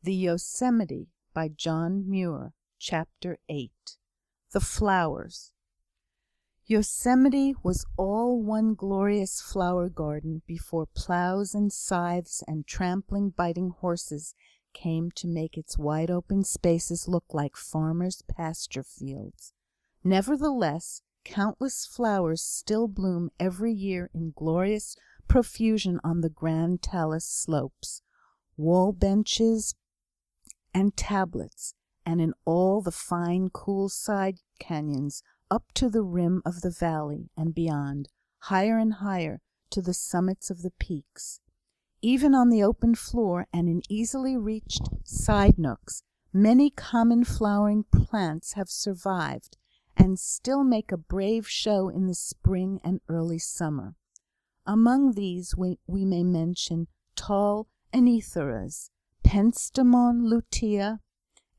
The Yosemite by John Muir. Chapter 8. The Flowers. Yosemite was all one glorious flower garden before plows and scythes and trampling, biting horses came to make its wide open spaces look like farmers' pasture fields. Nevertheless, countless flowers still bloom every year in glorious profusion on the grand talus slopes, wall benches, and tablets, and in all the fine cool side canyons up to the rim of the valley and beyond, higher and higher to the summits of the peaks. Even on the open floor and in easily reached side nooks, many common flowering plants have survived and still make a brave show in the spring and early summer. Among these we may mention tall antheras, Penstemon lutea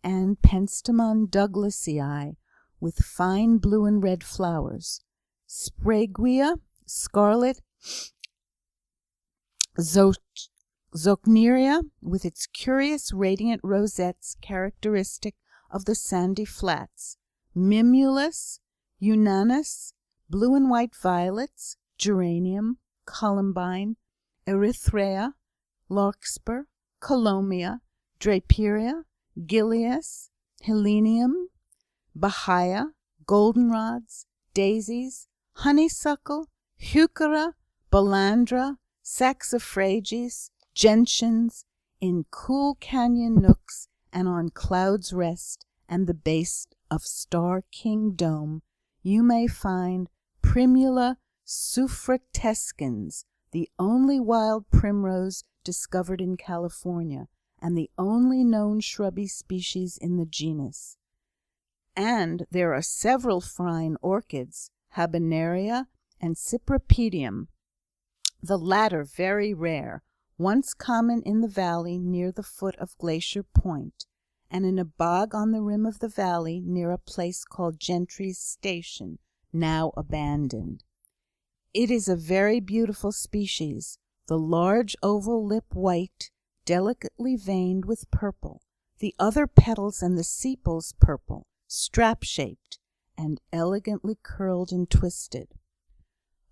and Penstemon Douglasii, with fine blue and red flowers, Spraguea, scarlet Zocneria, with its curious radiant rosettes characteristic of the sandy flats, Mimulus, Unanus, blue and white violets, geranium, columbine, erythrea, larkspur, colomia, draperia, gilias, helenium, bahia, goldenrods, daisies, honeysuckle, heuchera, balandra, saxifrages, gentians, in cool canyon nooks and on Cloud's Rest and the base of Star King Dome, you may find Primula suffrutescens, the only wild primrose discovered in California, and the only known shrubby species in the genus. And there are several fine orchids, Habenaria and Cypripedium, the latter very rare, once common in the valley near the foot of Glacier Point, and in a bog on the rim of the valley near a place called Gentry's Station, now abandoned. It is a very beautiful species, the large oval lip white, delicately veined with purple, the other petals and the sepals purple, strap-shaped, and elegantly curled and twisted.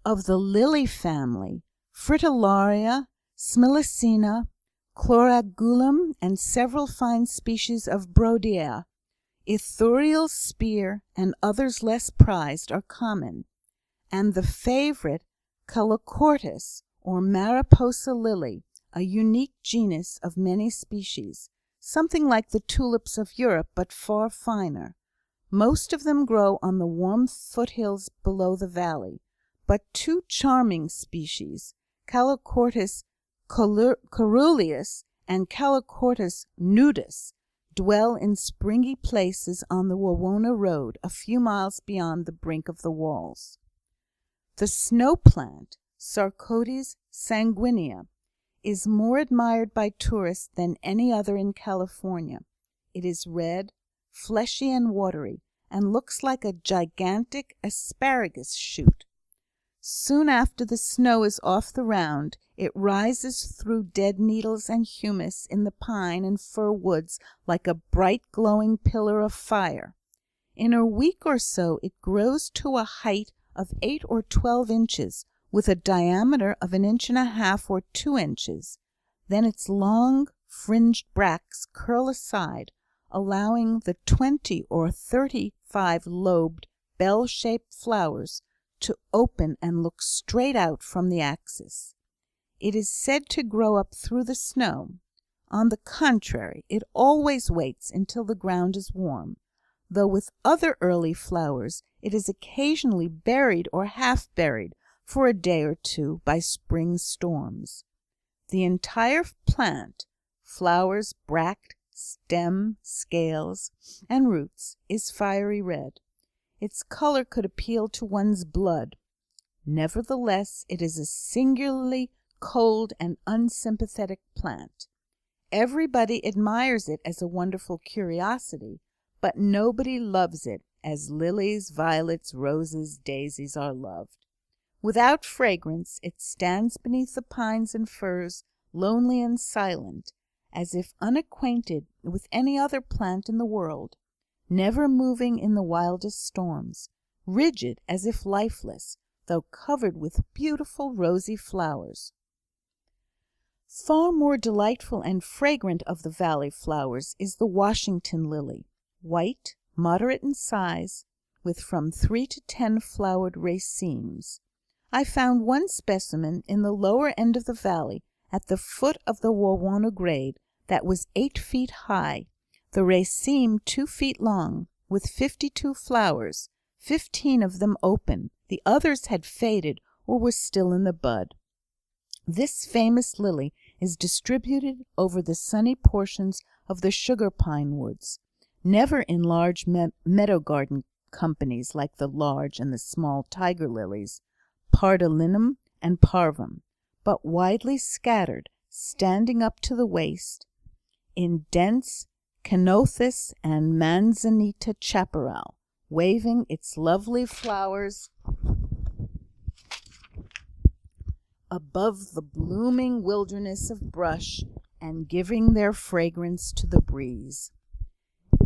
Of the lily family, Fritillaria, Smilacina, Chloragulum, and several fine species of Broadea, Ithuriel spear, and others less prized, are common, and the favorite Calochortus, or Mariposa lily, a unique genus of many species, something like the tulips of Europe, but far finer. Most of them grow on the warm foothills below the valley, but two charming species, Calochortus caeruleus and Calochortus nudus, dwell in springy places on the Wawona Road, a few miles beyond the brink of the walls. The snow plant, Sarcodes sanguinea, is more admired by tourists than any other in California. It is red, fleshy and watery, and looks like a gigantic asparagus shoot. Soon after the snow is off the ground, it rises through dead needles and humus in the pine and fir woods like a bright glowing pillar of fire. In a week or so it grows to a height of 8 or 12 inches, with a diameter of 1.5 inches or 2 inches. Then its long fringed bracts curl aside, allowing the 20 or 35-lobed bell-shaped flowers to open and look straight out from the axis. It is said to grow up through the snow. On the contrary, it always waits until the ground is warm, though with other early flowers it is occasionally buried or half-buried for a day or two by spring storms. The entire plant, flowers, bract, stem, scales, and roots, is fiery red. Its color could appeal to one's blood. Nevertheless, it is a singularly cold and unsympathetic plant. Everybody admires it as a wonderful curiosity, but nobody loves it as lilies, violets, roses, daisies are loved. Without fragrance, it stands beneath the pines and firs, lonely and silent, as if unacquainted with any other plant in the world, never moving in the wildest storms, rigid as if lifeless, though covered with beautiful rosy flowers. Far more delightful and fragrant of the valley flowers is the Washington lily, white, moderate in size, with from 3 to 10 flowered racemes. I found one specimen in the lower end of the valley, at the foot of the Wawona grade, that was 8 feet high, the raceme 2 feet long, with 52 flowers, 15 of them open. The others had faded or were still in the bud. This famous lily is distributed over the sunny portions of the sugar pine woods, never in large meadow garden companies like the large and the small tiger lilies, pardalinum and parvum, but widely scattered, standing up to the waist, in dense Cenothis and Manzanita chaparral, waving its lovely flowers above the blooming wilderness of brush and giving their fragrance to the breeze.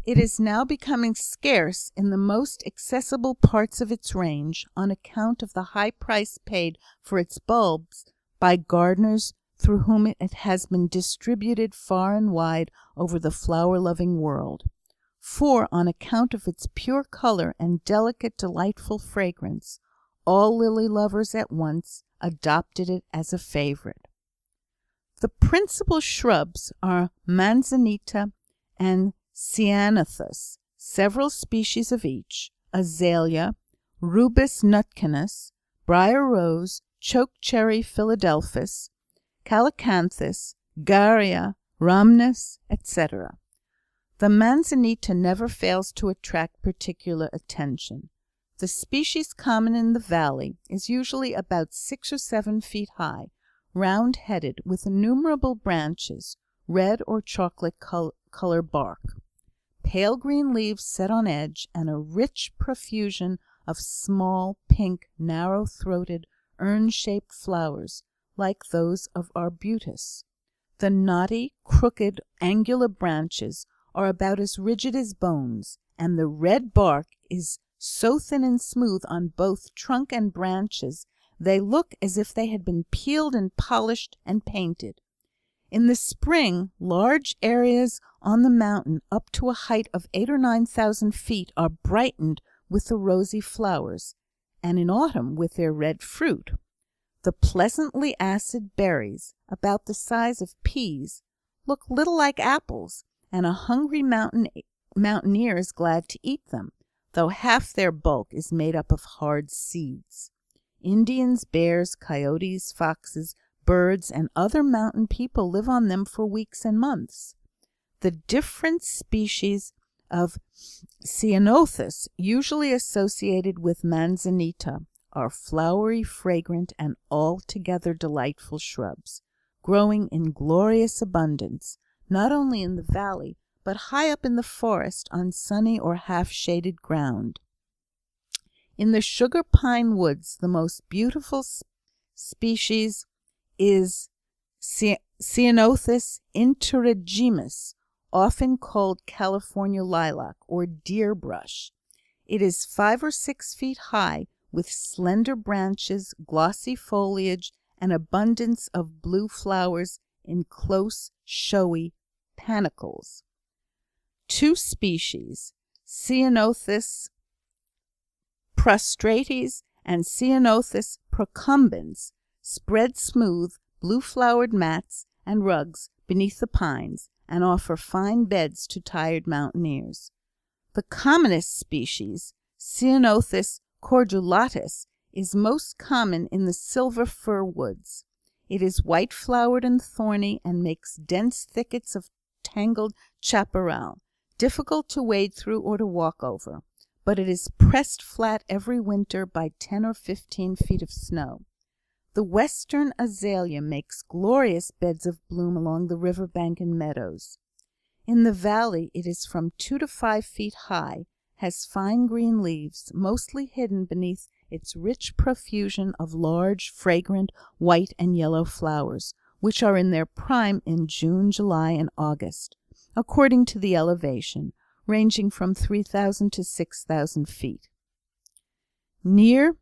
It is now becoming scarce in the most accessible parts of its range on account of the high price paid for its bulbs by gardeners through whom it has been distributed far and wide over the flower-loving world. For, on account of its pure color and delicate, delightful fragrance, all lily lovers at once adopted it as a favorite. The principal shrubs are manzanita and ceanothus, several species of each, azalea, rubus nutkanus, briar rose, chokecherry philadelphus, calycanthus, garrya, rhamnus, etc. The manzanita never fails to attract particular attention. The species common in the valley is usually about 6 or 7 feet high, round-headed, with innumerable branches, red or chocolate color bark, pale green leaves set on edge, and a rich profusion of small, pink, narrow-throated, urn-shaped flowers, like those of arbutus. The knotty, crooked, angular branches are about as rigid as bones, and the red bark is so thin and smooth on both trunk and branches they look as if they had been peeled and polished and painted. In the spring, large areas on the mountain up to a height of 8,000 or 9,000 feet are brightened with the rosy flowers, and in autumn with their red fruit. The pleasantly acid berries, about the size of peas, look little like apples, and a hungry mountaineer is glad to eat them, though half their bulk is made up of hard seeds. Indians, bears, coyotes, foxes, birds, and other mountain people live on them for weeks and months. The different species of ceanothus, usually associated with manzanita, are flowery, fragrant, and altogether delightful shrubs, growing in glorious abundance, not only in the valley, but high up in the forest on sunny or half-shaded ground. In the sugar pine woods, the most beautiful species is Ceanothus interregimus, often called California lilac or deer brush. It is 5 or 6 feet high, with slender branches, glossy foliage, and abundance of blue flowers in close, showy panicles. 2 species, Ceanothus prostrates and Ceanothus procumbens, spread smooth, blue-flowered mats and rugs beneath the pines, and offer fine beds to tired mountaineers. The commonest species, Ceanothus cordulatus, is most common in the silver fir woods. It is white-flowered and thorny, and makes dense thickets of tangled chaparral, difficult to wade through or to walk over, but it is pressed flat every winter by 10 or 15 feet of snow. The western azalea makes glorious beds of bloom along the river bank and meadows. In the valley it is from 2 to 5 feet high, has fine green leaves, mostly hidden beneath its rich profusion of large, fragrant, white and yellow flowers, which are in their prime in June, July, and August, according to the elevation, ranging from 3,000 to 6,000 feet. Near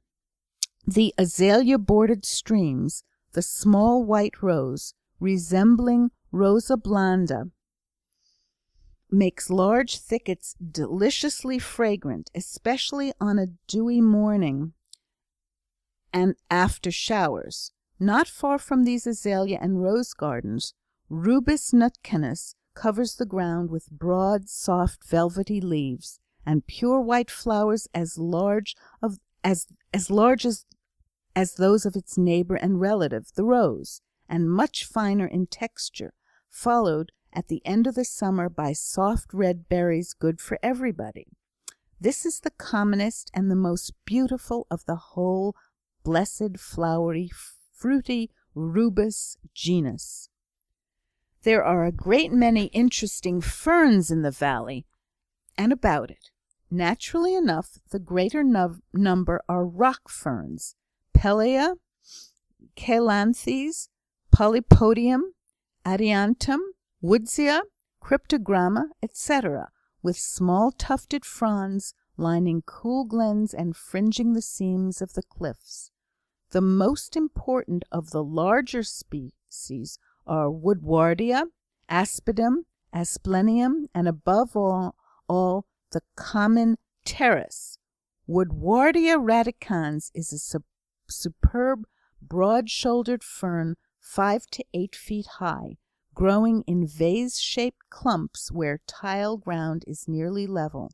the azalea-bordered streams, the small white rose, resembling Rosa blanda, makes large thickets deliciously fragrant, especially on a dewy morning and after showers. Not far from these azalea and rose gardens, Rubus nutkanus covers the ground with broad, soft, velvety leaves, and pure white flowers as large as those of its neighbor and relative, the rose, and much finer in texture, followed at the end of the summer by soft red berries good for everybody. This is the commonest and the most beautiful of the whole blessed, flowery, fruity rubus genus. There are a great many interesting ferns in the valley and about it. Naturally enough, the greater number are rock ferns, Pelea, Calanthes, Polypodium, Adiantum, Woodsia, Cryptogramma, etc., with small tufted fronds lining cool glens and fringing the seams of the cliffs. The most important of the larger species are Woodwardia, Aspidum, Asplenium, and above all the common pteris. Woodwardia radicans is a superb broad-shouldered fern 5 to 8 feet high, growing in vase-shaped clumps where tile ground is nearly level,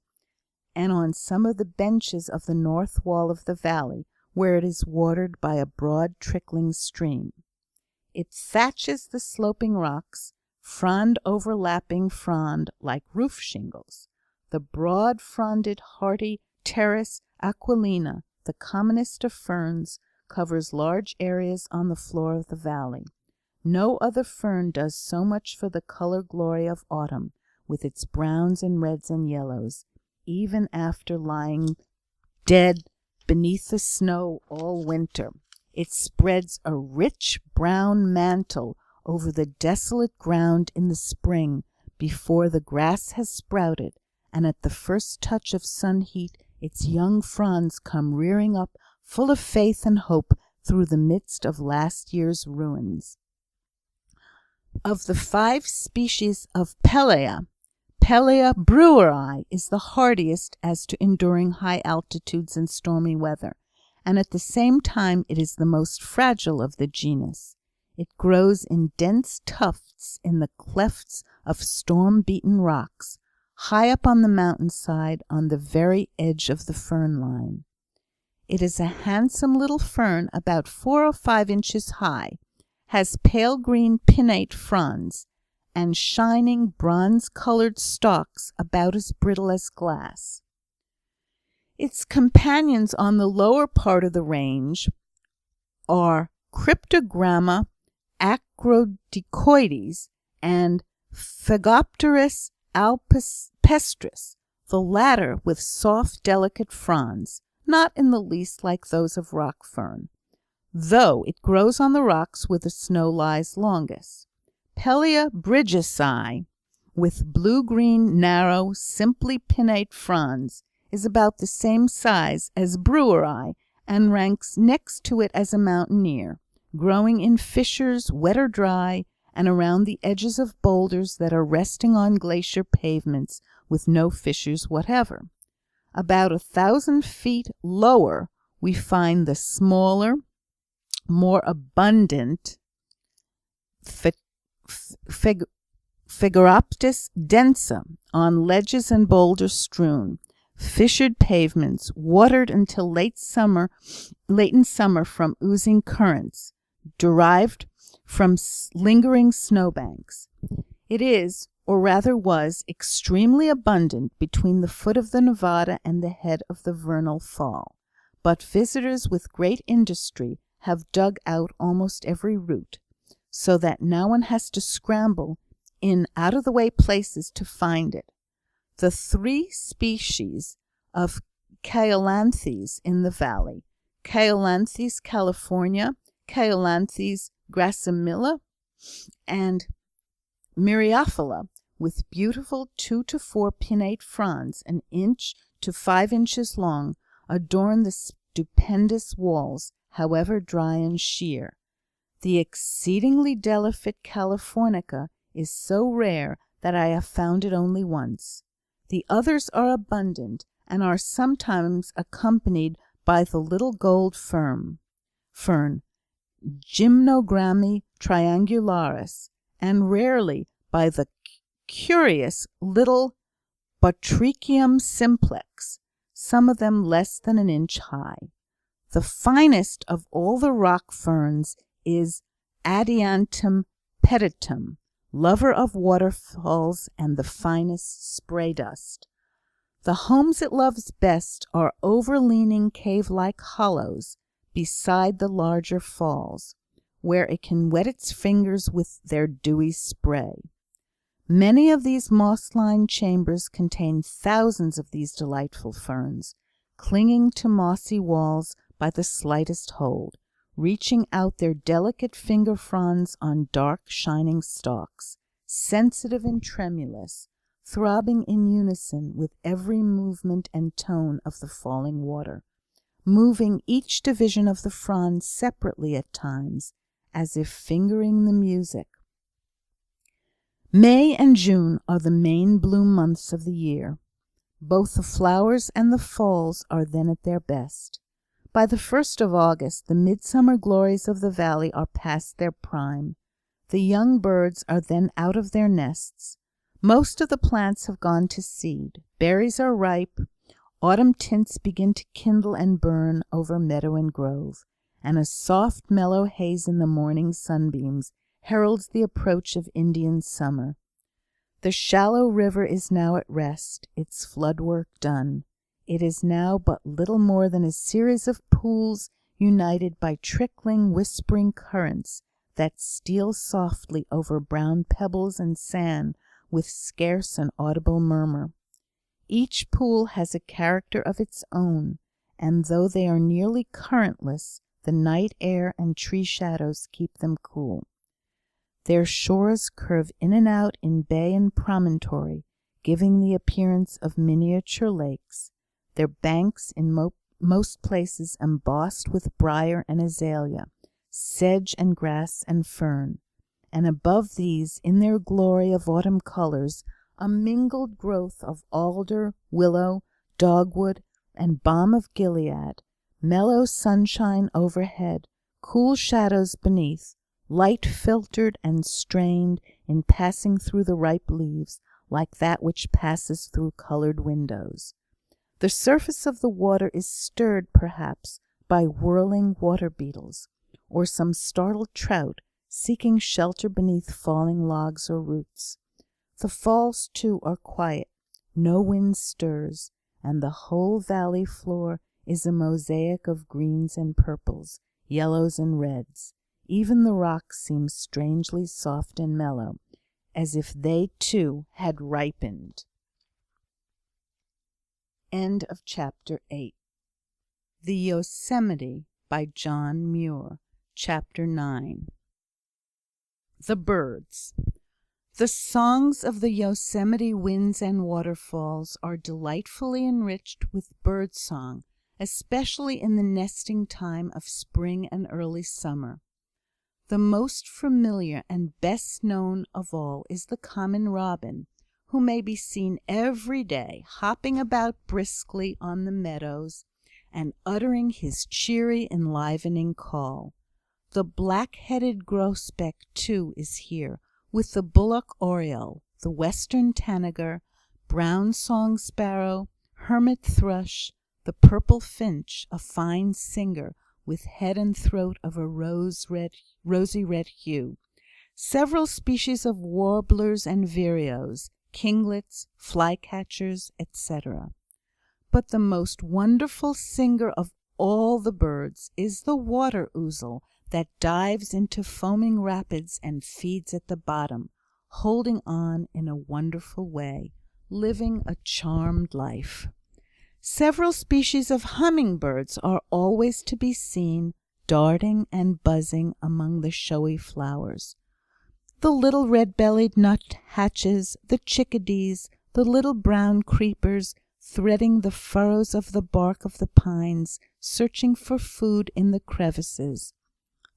and on some of the benches of the north wall of the valley, where it is watered by a broad trickling stream. It thatches the sloping rocks, frond overlapping frond like roof shingles. The broad-fronded, hardy Pteris aquilina, the commonest of ferns, covers large areas on the floor of the valley. No other fern does so much for the color glory of autumn, with its browns and reds and yellows, even after lying dead beneath the snow all winter. It spreads a rich brown mantle over the desolate ground in the spring, before the grass has sprouted, and at the first touch of sun heat its young fronds come rearing up, full of faith and hope, through the midst of last year's ruins. Of the 5 species of Pelea, Pelea breweri is the hardiest as to enduring high altitudes and stormy weather, and at the same time it is the most fragile of the genus. It grows in dense tufts in the clefts of storm-beaten rocks, high up on the mountainside on the very edge of the fern line. It is a handsome little fern about 4 or 5 inches high, has pale green pinnate fronds, and shining bronze-colored stalks about as brittle as glass. Its companions on the lower part of the range are Cryptogramma acrodecoides and Phegopteris alpestris, the latter with soft, delicate fronds, not in the least like those of rock fern, though it grows on the rocks where the snow lies longest. Pelea bridgesii, with blue-green, narrow, simply pinnate fronds, is about the same size as breweri and ranks next to it as a mountaineer, growing in fissures, wet or dry, and around the edges of boulders that are resting on glacier pavements with no fissures whatever. About 1,000 feet lower we find the smaller, more abundant Phaeroptis densa on ledges and boulders strewn, fissured pavements, watered until late in summer from oozing currents, derived from lingering snowbanks. It is, or rather was, extremely abundant between the foot of the Nevada and the head of the vernal fall, but visitors with great industry have dug out almost every root, so that now one has to scramble in out-of-the-way places to find it. The 3 species of Caolanthes in the valley, Caolanthes california, Caolanthes gracemilla, and Myriophylla, with beautiful 2 to 4 pinnate fronds, an inch to 5 inches long, adorn the stupendous walls, however dry and sheer. The exceedingly delicate Californica is so rare that I have found it only once. The others are abundant, and are sometimes accompanied by the little gold fern, Gymnogramma triangularis, and rarely by the curious little Botrychium simplex, some of them less than an inch high. The finest of all the rock ferns is Adiantum peditum, lover of waterfalls and the finest spray dust. The homes it loves best are overleaning cave-like hollows beside the larger falls, where it can wet its fingers with their dewy spray. Many of these moss-lined chambers contain thousands of these delightful ferns, clinging to mossy walls by the slightest hold, reaching out their delicate finger fronds on dark shining stalks, sensitive and tremulous, throbbing in unison with every movement and tone of the falling water, moving each division of the frond separately at times, as if fingering the music. May and June are the main bloom months of the year. Both the flowers and the falls are then at their best. By the 1st of August, the midsummer glories of the valley are past their prime. The young birds are then out of their nests. Most of the plants have gone to seed. Berries are ripe. Autumn tints begin to kindle and burn over meadow and grove, and a soft, mellow haze in the morning sunbeams heralds the approach of Indian summer. The shallow river is now at rest, its flood work done. It is now but little more than a series of pools united by trickling, whispering currents that steal softly over brown pebbles and sand with scarce an audible murmur. Each pool has a character of its own, and though they are nearly currentless, the night air and tree shadows keep them cool. Their shores curve in and out in bay and promontory, giving the appearance of miniature lakes, their banks in most places embossed with briar and azalea, sedge and grass and fern, and above these, in their glory of autumn colours, a mingled growth of alder, willow, dogwood, and balm of Gilead, mellow sunshine overhead, cool shadows beneath, light filtered and strained in passing through the ripe leaves, like that which passes through coloured windows. The surface of the water is stirred, perhaps, by whirling water beetles, or some startled trout seeking shelter beneath falling logs or roots. The falls, too, are quiet. No wind stirs, and the whole valley floor is a mosaic of greens and purples, yellows and reds. Even the rocks seem strangely soft and mellow, as if they, too, had ripened. End of chapter 8. The Yosemite by John Muir. Chapter 9. The birds. The songs of the Yosemite winds and waterfalls are delightfully enriched with bird song, especially in the nesting time of spring and early summer. The most familiar and best known of all is the common robin, who may be seen every day hopping about briskly on the meadows and uttering his cheery, enlivening call. The black-headed grosbeck, too, is here, with the bullock oriole, the western tanager, brown song sparrow, hermit thrush, the purple finch, a fine singer, with head and throat of a rosy red hue, several species of warblers and vireos, kinglets, flycatchers, etc. But the most wonderful singer of all the birds is the water ouzel that dives into foaming rapids and feeds at the bottom, holding on in a wonderful way, living a charmed life. Several species of hummingbirds are always to be seen, darting and buzzing among the showy flowers. The little red-bellied nuthatches, the chickadees, the little brown creepers, threading the furrows of the bark of the pines, searching for food in the crevices.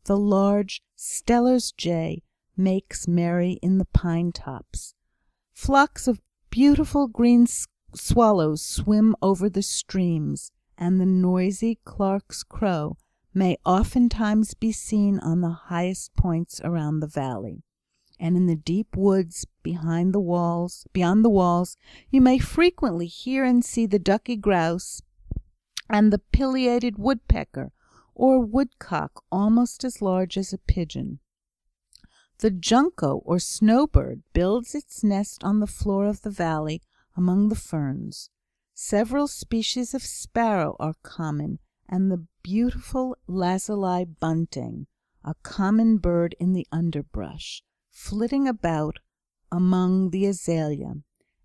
The large Steller's jay makes merry in the pine tops. Flocks of beautiful green swallows swim over the streams, and the noisy Clark's crow may oftentimes be seen on the highest points around the valley. And in the deep woods beyond the walls, you may frequently hear and see the ducky grouse and the pileated woodpecker, or woodcock almost as large as a pigeon. The junco, or snowbird, builds its nest on the floor of the valley among the ferns. Several species of sparrow are common, and the beautiful lazuli bunting, a common bird in the underbrush, flitting about among the azalea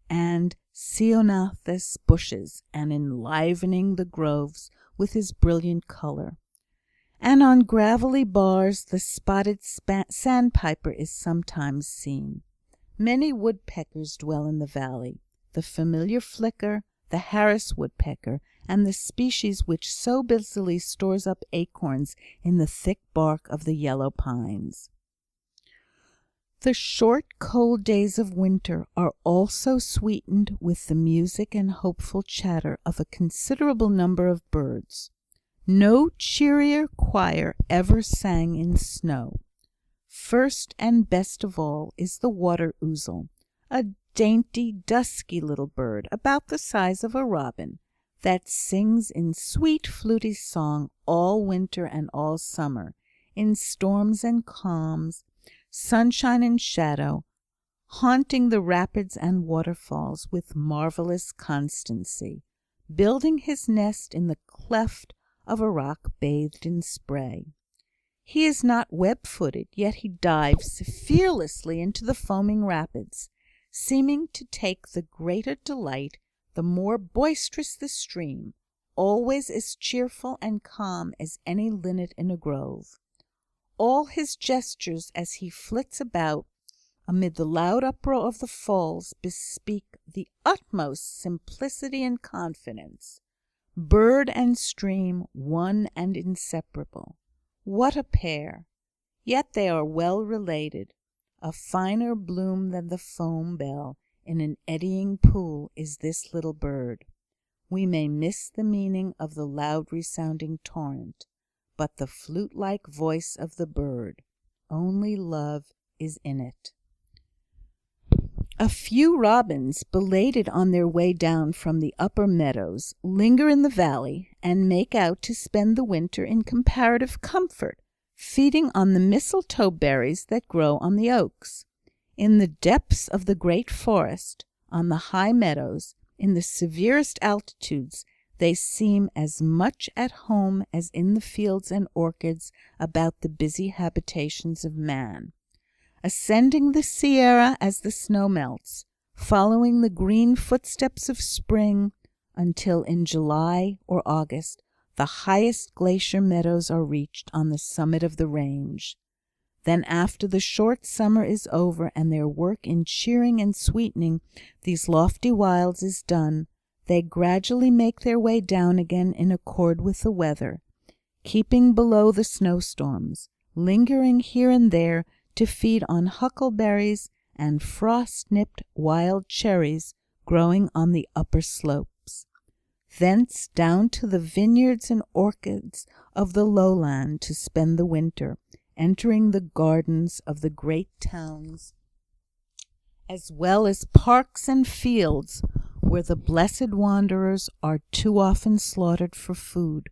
and ceanothus bushes and enlivening the groves with his brilliant color. And on gravelly bars the spotted sandpiper is sometimes seen. Many woodpeckers dwell in the valley, the familiar flicker, the Harris woodpecker, and the species which so busily stores up acorns in the thick bark of the yellow pines. The short, cold days of winter are also sweetened with the music and hopeful chatter of a considerable number of birds. No cheerier choir ever sang in snow. First and best of all is the water ouzel, a dainty, dusky little bird about the size of a robin, that sings in sweet fluty song all winter and all summer, in storms and calms, sunshine and shadow, haunting the rapids and waterfalls with marvelous constancy, building his nest in the cleft of a rock bathed in spray. He is not web-footed, yet he dives fearlessly into the foaming rapids, seeming to take the greater delight the more boisterous the stream, always as cheerful and calm as any linnet in a grove. All his gestures as he flits about amid the loud uproar of the falls bespeak the utmost simplicity and confidence. Bird and stream, one and inseparable. What a pair! Yet they are well related. A finer bloom than the foam bell in an eddying pool is this little bird. We may miss the meaning of the loud resounding torrent, but the flute-like voice of the bird, only love is in it. A few robins, belated on their way down from the upper meadows, linger in the valley and make out to spend the winter in comparative comfort, feeding on the mistletoe berries that grow on the oaks. In the depths of the great forest, on the high meadows, in the severest altitudes, they seem as much at home as in the fields and orchards about the busy habitations of man. Ascending the Sierra as the snow melts, following the green footsteps of spring, until in July or August the highest glacier meadows are reached on the summit of the range. Then after the short summer is over and their work in cheering and sweetening these lofty wilds is done, they gradually make their way down again in accord with the weather, keeping below the snowstorms, lingering here and there to feed on huckleberries and frost-nipped wild cherries growing on the upper slopes. Thence down to the vineyards and orchards of the lowland to spend the winter, entering the gardens of the great towns, as well as parks and fields where the blessed wanderers are too often slaughtered for food.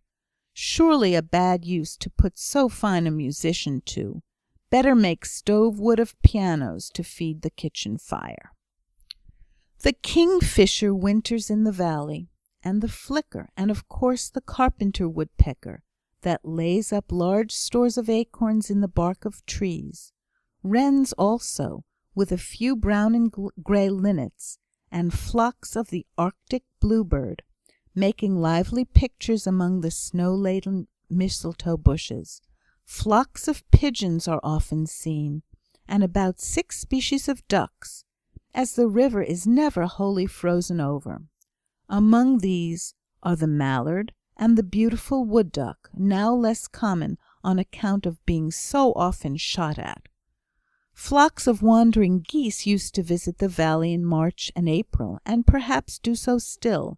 Surely a bad use to put so fine a musician to. Better make stove wood of pianos to feed the kitchen fire. The kingfisher winters in the valley, and the flicker, and of course the carpenter woodpecker, that lays up large stores of acorns in the bark of trees. Wrens also, with a few brown and grey linnets, and flocks of the Arctic bluebird, making lively pictures among the snow-laden mistletoe bushes. Flocks of pigeons are often seen, and about 6 species of ducks, as the river is never wholly frozen over. Among these are the mallard and the beautiful wood duck, now less common on account of being so often shot at. Flocks of wandering geese used to visit the valley in March and April, and perhaps do so still,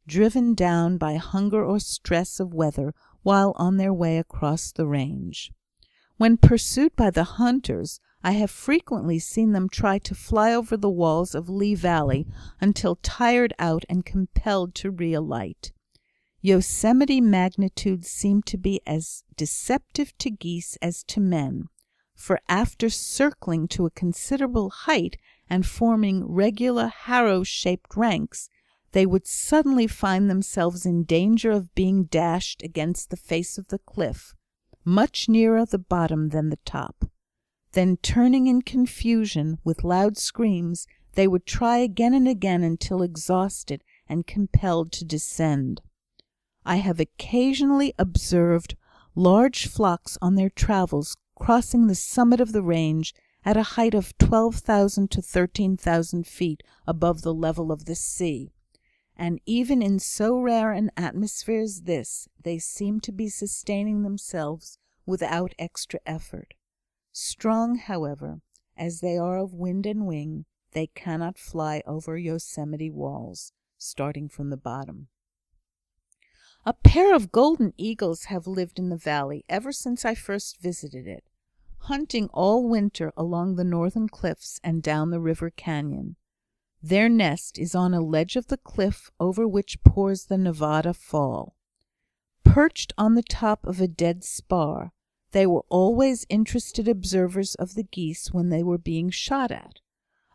driven down by hunger or stress of weather while on their way across the range. When pursued by the hunters, I have frequently seen them try to fly over the walls of Lee Valley until tired out and compelled to realight. Yosemite magnitudes seem to be as deceptive to geese as to men, for after circling to a considerable height and forming regular harrow-shaped ranks, they would suddenly find themselves in danger of being dashed against the face of the cliff, much nearer the bottom than the top. Then, turning in confusion, with loud screams, they would try again and again until exhausted and compelled to descend. I have occasionally observed large flocks on their travels crossing the summit of the range at a height of 12,000 to 13,000 feet above the level of the sea, and even in so rare an atmosphere as this, they seem to be sustaining themselves without extra effort. Strong, however, as they are of wind and wing, they cannot fly over Yosemite walls, starting from the bottom. A pair of golden eagles have lived in the valley ever since I first visited it, hunting all winter along the northern cliffs and down the river canyon. Their nest is on a ledge of the cliff over which pours the Nevada Fall. Perched on the top of a dead spar, they were always interested observers of the geese when they were being shot at.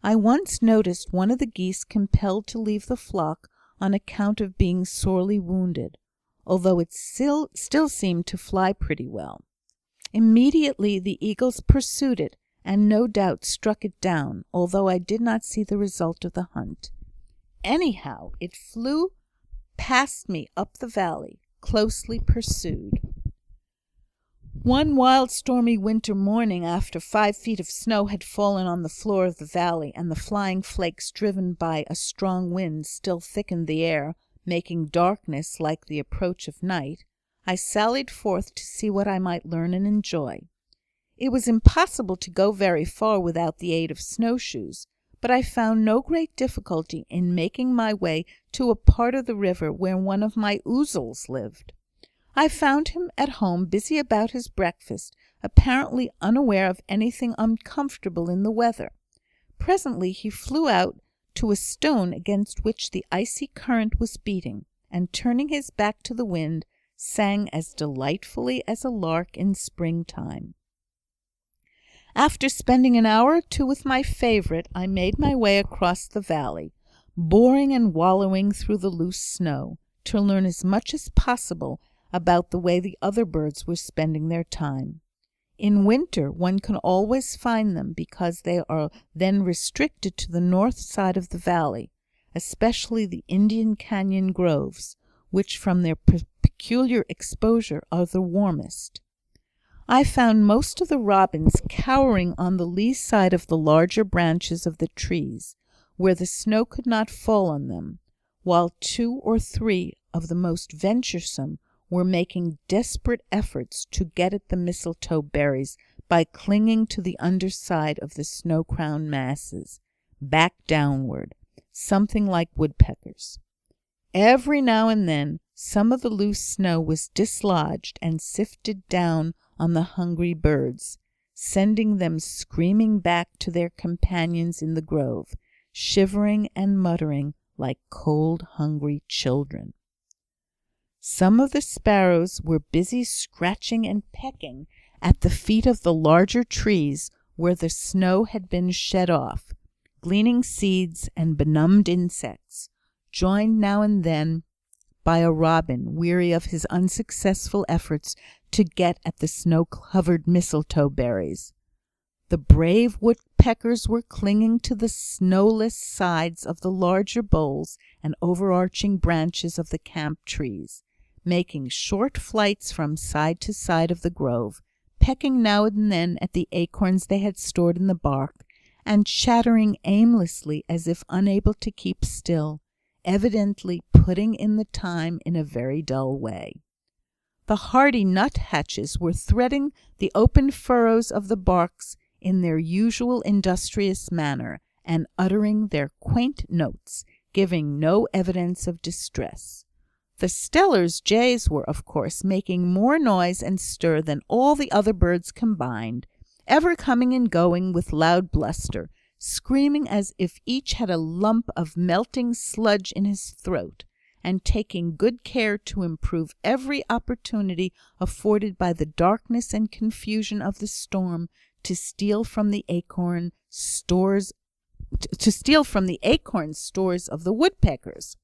I once noticed one of the geese compelled to leave the flock on account of being sorely wounded, although it still seemed to fly pretty well. Immediately the eagles pursued it, and no doubt struck it down, although I did not see the result of the hunt. Anyhow, it flew past me up the valley, closely pursued. One wild stormy winter morning, after 5 feet of snow had fallen on the floor of the valley, and the flying flakes driven by a strong wind still thickened the air, making darkness like the approach of night, I sallied forth to see what I might learn and enjoy. It was impossible to go very far without the aid of snowshoes, but I found no great difficulty in making my way to a part of the river where one of my ouzels lived. I found him at home busy about his breakfast, apparently unaware of anything uncomfortable in the weather. Presently he flew out to a stone against which the icy current was beating, and turning his back to the wind, sang as delightfully as a lark in springtime. After spending an hour or two with my favourite, I made my way across the valley, boring and wallowing through the loose snow, to learn as much as possible about the way the other birds were spending their time. In winter one can always find them, because they are then restricted to the north side of the valley, especially the Indian Canyon groves, which from their peculiar exposure are the warmest. I found most of the robins cowering on the lee side of the larger branches of the trees, where the snow could not fall on them, while 2 or 3 of the most venturesome were making desperate efforts to get at the mistletoe berries by clinging to the underside of the snow-crowned masses, back downward, something like woodpeckers. Every now and then some of the loose snow was dislodged and sifted down on the hungry birds, sending them screaming back to their companions in the grove, shivering and muttering like cold, hungry children. Some of the sparrows were busy scratching and pecking at the feet of the larger trees where the snow had been shed off, gleaning seeds and benumbed insects, joined now and then by a robin weary of his unsuccessful efforts to get at the snow-covered mistletoe berries. The brave woodpeckers were clinging to the snowless sides of the larger boles and overarching branches of the camp trees, making short flights from side to side of the grove, pecking now and then at the acorns they had stored in the bark, and chattering aimlessly as if unable to keep still, evidently putting in the time in a very dull way. The hardy nuthatches were threading the open furrows of the barks in their usual industrious manner, and uttering their quaint notes, giving no evidence of distress. The Steller's jays were, of course, making more noise and stir than all the other birds combined, ever coming and going with loud bluster, screaming as if each had a lump of melting sludge in his throat, and taking good care to improve every opportunity afforded by the darkness and confusion of the storm to steal from the acorn stores of the woodpeckers.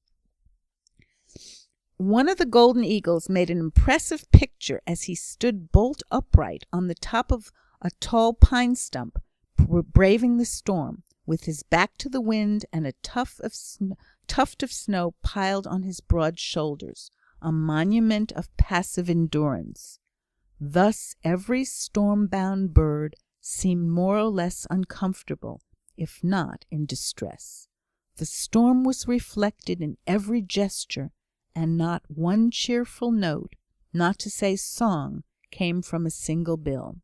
One of the golden eagles made an impressive picture as he stood bolt upright on the top of a tall pine stump, braving the storm, with his back to the wind and a tuft of snow piled on his broad shoulders, a monument of passive endurance. Thus every storm-bound bird seemed more or less uncomfortable, if not in distress. The storm was reflected in every gesture, and not one cheerful note, not to say song, came from a single bill.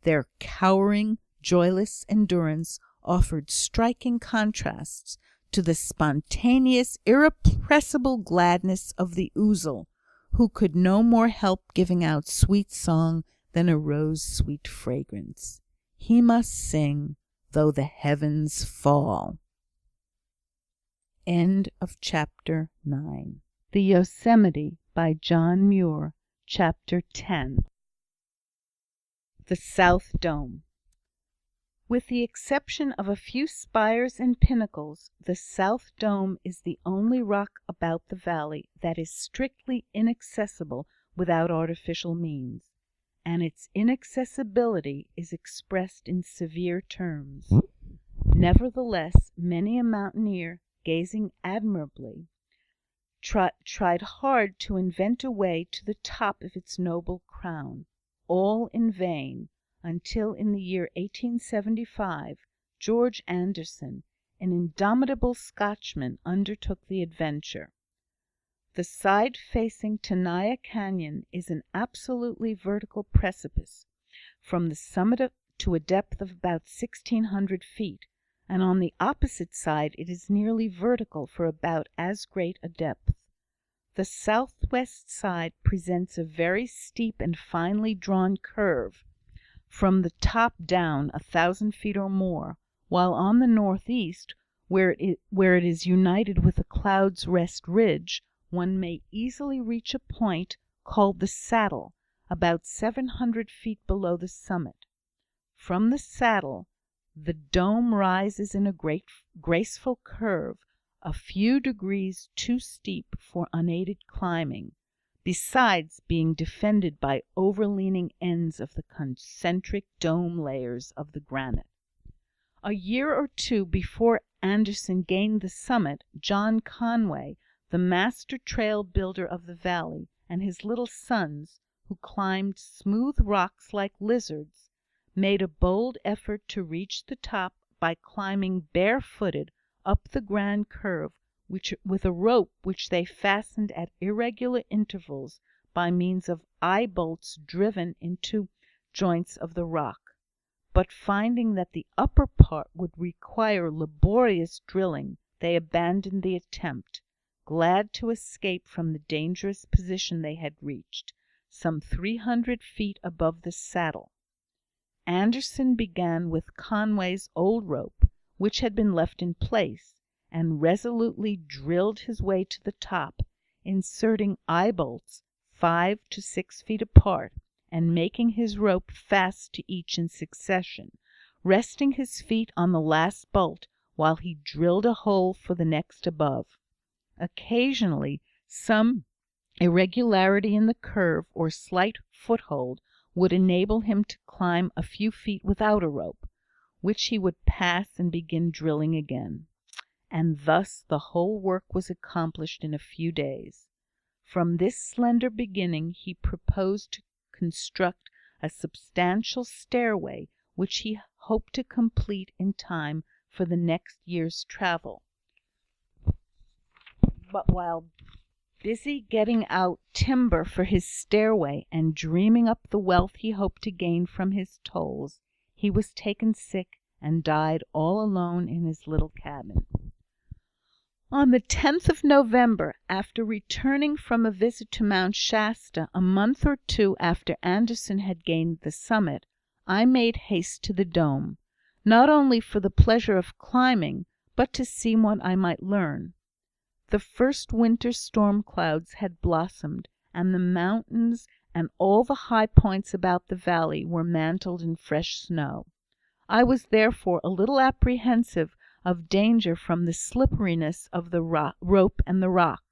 Their cowering, joyless endurance offered striking contrasts to the spontaneous, irrepressible gladness of the ouzel, who could no more help giving out sweet song than a rose's sweet fragrance. He must sing, though the heavens fall. End of chapter 9. The Yosemite by John Muir, Chapter 10. The South Dome. With the exception of a few spires and pinnacles, the South Dome is the only rock about the valley that is strictly inaccessible without artificial means, and its inaccessibility is expressed in severe terms. Nevertheless, many a mountaineer, gazing admirably, tried hard to invent a way to the top of its noble crown, all in vain, until in the year 1875 George Anderson, an indomitable Scotchman, undertook the adventure. The side facing Tenaya Canyon is an absolutely vertical precipice, from the summit to a depth of about 1,600 feet, and on the opposite side it is nearly vertical for about as great a depth. The southwest side presents a very steep and finely drawn curve, from the top down 1,000 feet or more, while on the northeast, where it is united with the Cloud's Rest Ridge, one may easily reach a point called the Saddle, about 700 feet below the summit. From the saddle, the dome rises in a graceful curve, a few degrees too steep for unaided climbing, besides being defended by overleaning ends of the concentric dome layers of the granite. A year or two before Anderson gained the summit, John Conway, the master trail builder of the valley, and his little sons, who climbed smooth rocks like lizards, made a bold effort to reach the top by climbing barefooted up the grand curve with a rope which they fastened at irregular intervals by means of eye bolts driven into joints of the rock. But finding that the upper part would require laborious drilling, they abandoned the attempt, glad to escape from the dangerous position they had reached, some 300 feet above the saddle. Anderson began with Conway's old rope, which had been left in place, and resolutely drilled his way to the top, inserting eye bolts 5 to 6 feet apart, and making his rope fast to each in succession, resting his feet on the last bolt while he drilled a hole for the next above. Occasionally some irregularity in the curve or slight foothold would enable him to climb a few feet without a rope, which he would pass and begin drilling again. And thus the whole work was accomplished in a few days. From this slender beginning he proposed to construct a substantial stairway which he hoped to complete in time for the next year's travel. But while busy getting out timber for his stairway and dreaming up the wealth he hoped to gain from his tolls, he was taken sick and died all alone in his little cabin. On the 10th of November, after returning from a visit to Mount Shasta, a month or two after Anderson had gained the summit, I made haste to the dome, not only for the pleasure of climbing, but to see what I might learn. The first winter storm clouds had blossomed, and the mountains and all the high points about the valley were mantled in fresh snow. I was therefore a little apprehensive of danger from the slipperiness of the rope and the rock.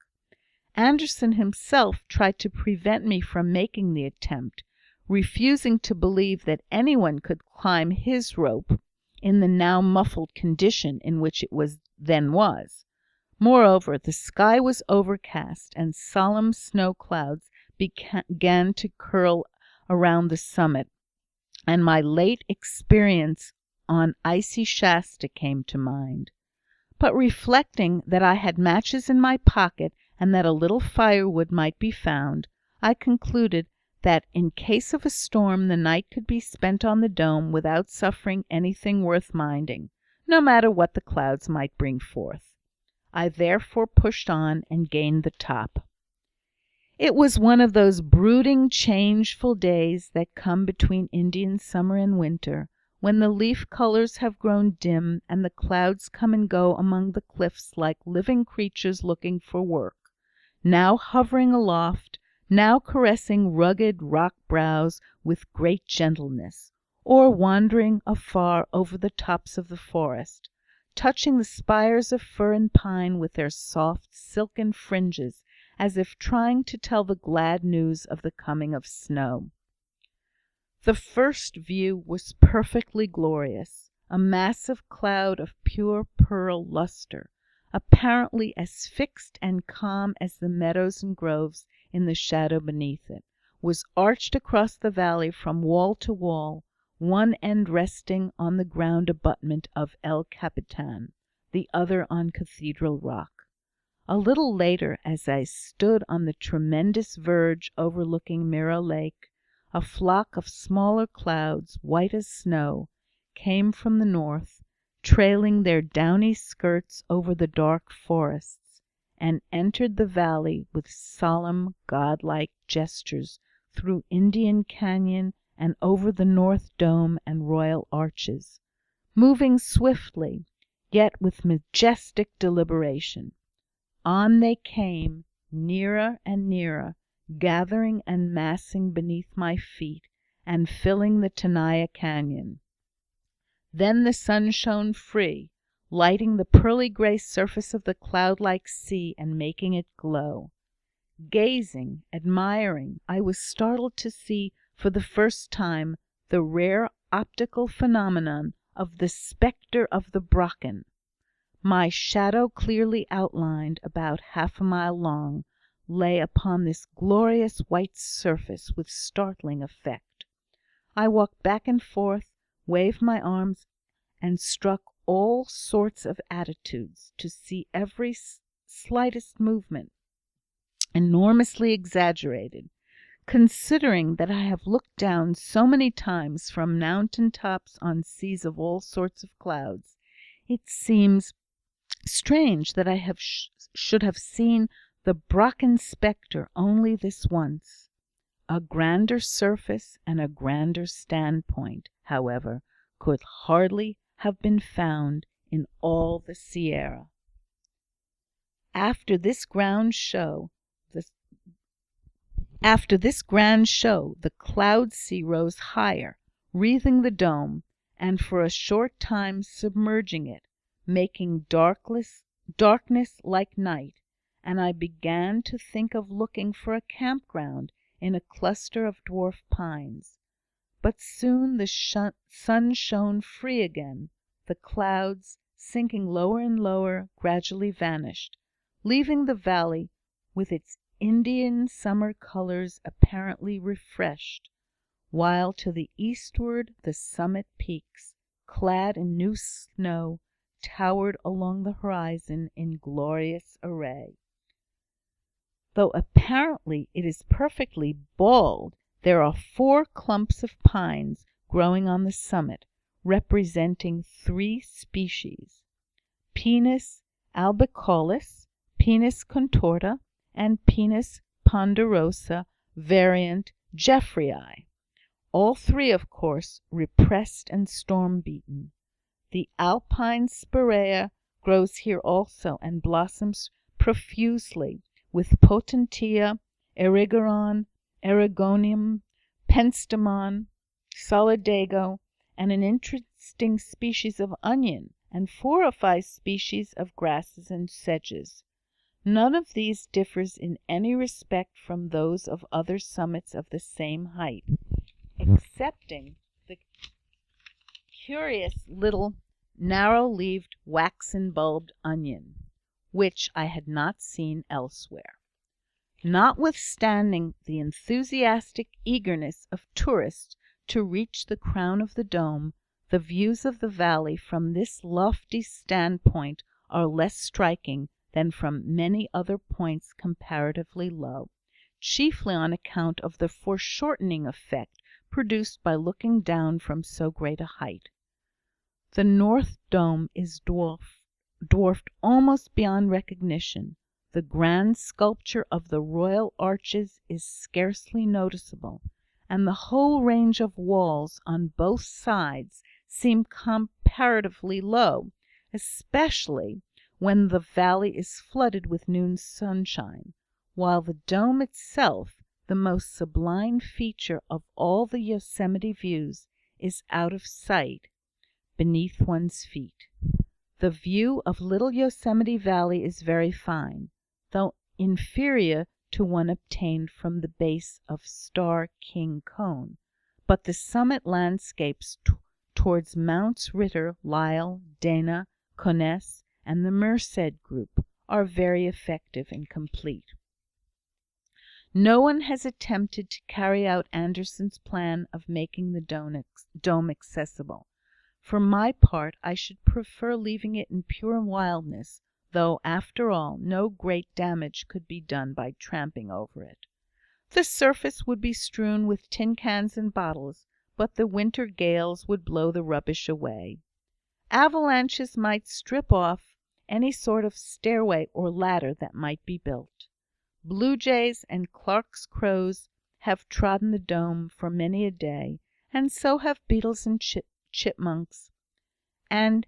Anderson himself tried to prevent me from making the attempt, refusing to believe that anyone could climb his rope in the now muffled condition in which it then was. Moreover, the sky was overcast, and solemn snow clouds began to curl around the summit, and my late experience on icy Shasta came to mind. But reflecting that I had matches in my pocket, and that a little firewood might be found, I concluded that in case of a storm the night could be spent on the dome without suffering anything worth minding, no matter what the clouds might bring forth. I therefore pushed on and gained the top. It was one of those brooding, changeful days that come between Indian summer and winter, when the leaf colors have grown dim, and the clouds come and go among the cliffs like living creatures looking for work, now hovering aloft, now caressing rugged rock brows with great gentleness, or wandering afar over the tops of the forest, touching the spires of fir and pine with their soft silken fringes, as if trying to tell the glad news of the coming of snow. The first view was perfectly glorious, a massive cloud of pure pearl luster, apparently as fixed and calm as the meadows and groves in the shadow beneath it, was arched across the valley from wall to wall, one end resting on the ground abutment of El Capitan, the other on Cathedral Rock. A little later, as I stood on the tremendous verge overlooking Mirror Lake, a flock of smaller clouds, white as snow, came from the north, trailing their downy skirts over the dark forests, and entered the valley with solemn, godlike gestures through Indian Canyon and over the North Dome and Royal Arches, moving swiftly, yet with majestic deliberation. On they came, nearer and nearer, gathering and massing beneath my feet, and filling the Tenaya Canyon. Then the sun shone free, lighting the pearly gray surface of the cloud-like sea and making it glow. Gazing, admiring, I was startled to see for the first time the rare optical phenomenon of the spectre of the Brocken. My shadow, clearly outlined, about half a mile long, lay upon this glorious white surface with startling effect. I walked back and forth, waved my arms, and struck all sorts of attitudes to see every slightest movement enormously exaggerated. Considering that I have looked down so many times from mountain tops on seas of all sorts of clouds, it seems strange that I should have seen the Brocken spectre only this once. A grander surface and a grander standpoint, however, could hardly have been found in all the Sierra. After this grand show, the cloud sea rose higher, wreathing the dome, and for a short time submerging it, making darkness like night, and I began to think of looking for a campground in a cluster of dwarf pines. But soon the sun shone free again, the clouds, sinking lower and lower, gradually vanished, leaving the valley with its Indian summer colors apparently refreshed, while to the eastward the summit peaks, clad in new snow, towered along the horizon in glorious array. Though apparently it is perfectly bald, there are 4 clumps of pines growing on the summit, representing 3 species: Pinus albicaulis, Pinus contorta, and Pinus ponderosa, variant Jeffreyi. All 3, of course, repressed and storm-beaten. The alpine spirea grows here also, and blossoms profusely, with Potentia, Erigeron, Erigonium, Penstemon, Solidago, and an interesting species of onion, and 4 or 5 species of grasses and sedges. None of these differs in any respect from those of other summits of the same height, excepting the curious little narrow-leaved waxen-bulbed onion, which I had not seen elsewhere. Notwithstanding the enthusiastic eagerness of tourists to reach the crown of the dome, the views of the valley from this lofty standpoint are less striking than from many other points comparatively low, chiefly on account of the foreshortening effect produced by looking down from so great a height. The North Dome is dwarfed almost beyond recognition. The grand sculpture of the royal arches is scarcely noticeable, and the whole range of walls on both sides seem comparatively low, especially when the valley is flooded with noon sunshine, while the dome itself, the most sublime feature of all the Yosemite views, is out of sight beneath one's feet. The view of Little Yosemite Valley is very fine, though inferior to one obtained from the base of Star King Cone, but the summit landscapes towards Mounts Ritter, Lyell, Dana, Conness, and the Merced group are very effective and complete. No one has attempted to carry out Anderson's plan of making the dome accessible. For my part, I should prefer leaving it in pure wildness, though, after all, no great damage could be done by tramping over it. The surface would be strewn with tin cans and bottles, but the winter gales would blow the rubbish away. Avalanches might strip off any sort of stairway or ladder that might be built. Blue jays and Clark's crows have trodden the dome for many a day, and so have beetles and chipmunks, and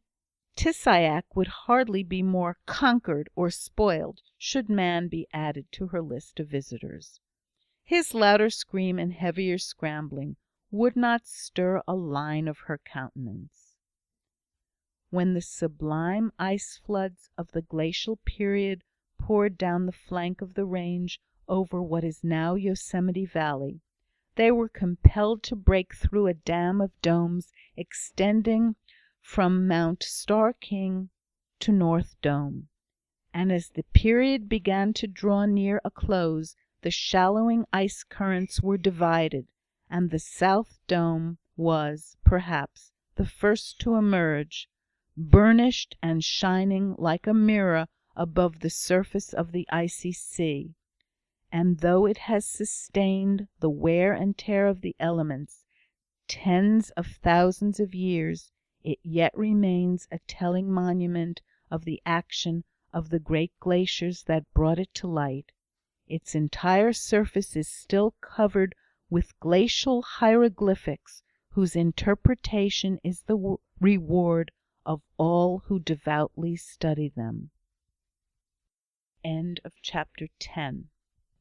Tissiack would hardly be more conquered or spoiled should man be added to her list of visitors. His louder scream and heavier scrambling would not stir a line of her countenance. When the sublime ice floods of the glacial period poured down the flank of the range over what is now Yosemite Valley, they were compelled to break through a dam of domes extending from Mount Star King to North Dome, and as the period began to draw near a close, the shallowing ice currents were divided, and the South Dome was, perhaps, the first to emerge, burnished and shining like a mirror above the surface of the icy sea. And though it has sustained the wear and tear of the elements tens of thousands of years, it yet remains a telling monument of the action of the great glaciers that brought it to light. Its entire surface is still covered with glacial hieroglyphics, whose interpretation is the reward of all who devoutly study them. End of chapter 10.